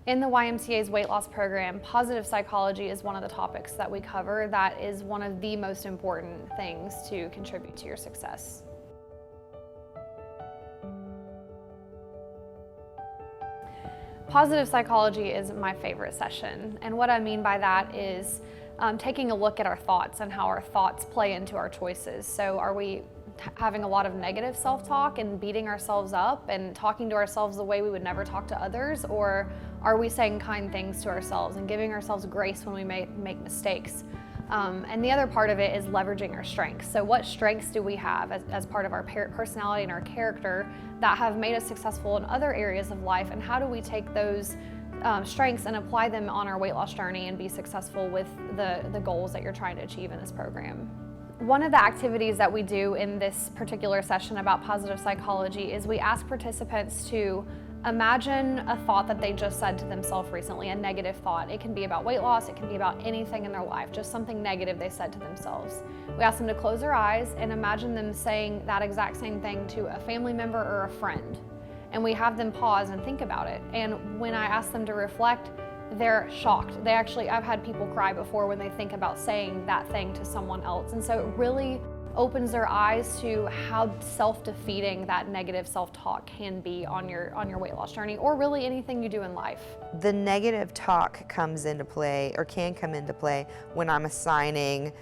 In the YMCA's weight loss program, positive psychology is one of the topics that we cover that is one of the most important things to contribute to your success. Positive psychology is my favorite session, and what I mean by that is taking a look at our thoughts and how our thoughts play into our choices. So are we having a lot of negative self-talk and beating ourselves up and talking to ourselves the way we would never talk to others, or are we saying kind things to ourselves and giving ourselves grace when we make mistakes? And the other part of it is leveraging our strengths. So what strengths do we have as part of our personality and our character that have made us successful in other areas of life, and how do we take those strengths and apply them on our weight loss journey and be successful with the goals that you're trying to achieve in this program? One of the activities that we do in this particular session about positive psychology is we ask participants to imagine a thought that they just said to themselves recently, a negative thought. It can be about weight loss, it can be about anything in their life, just something negative they said to themselves. We ask them to close their eyes and imagine them saying that exact same thing to a family member or a friend. And we have them pause and think about it. And when I ask them to reflect, they're shocked. I've had people cry before when they think about saying that thing to someone else. And so it really opens their eyes to how self-defeating that negative self-talk can be on your weight loss journey, or really anything you do in life. The negative talk comes into play, or can come into play, when I'm assigning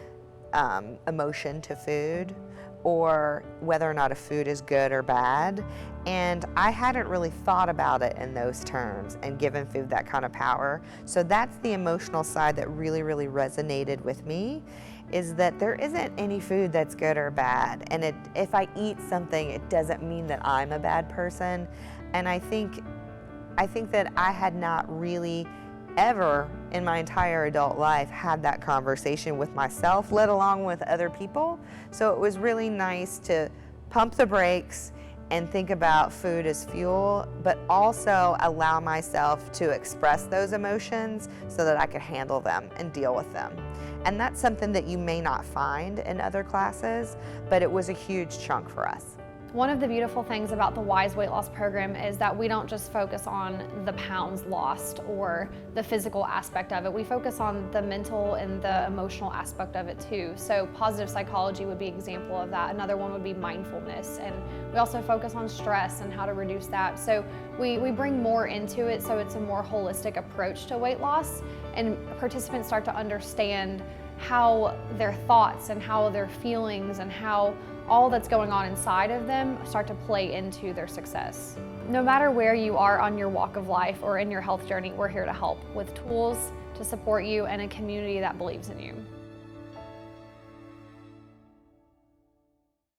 emotion to food, or whether or not a food is good or bad. And I hadn't really thought about it in those terms and given food that kind of power. So that's the emotional side that really, really resonated with me, is that there isn't any food that's good or bad. And if I eat something, it doesn't mean that I'm a bad person. And I think that I had not really ever in my entire adult life had that conversation with myself, let alone with other people. So it was really nice to pump the brakes and think about food as fuel, but also allow myself to express those emotions so that I could handle them and deal with them. And that's something that you may not find in other classes, but it was a huge chunk for us. One of the beautiful things about the WISE weight loss program is that we don't just focus on the pounds lost or the physical aspect of it. We focus on the mental and the emotional aspect of it too. So positive psychology would be an example of that. Another one would be mindfulness. And we also focus on stress and how to reduce that. So we bring more into it, so it's a more holistic approach to weight loss, and participants start to understand how their thoughts and how their feelings and how all that's going on inside of them start to play into their success. No matter where you are on your walk of life or in your health journey, we're here to help with tools to support you and a community that believes in you.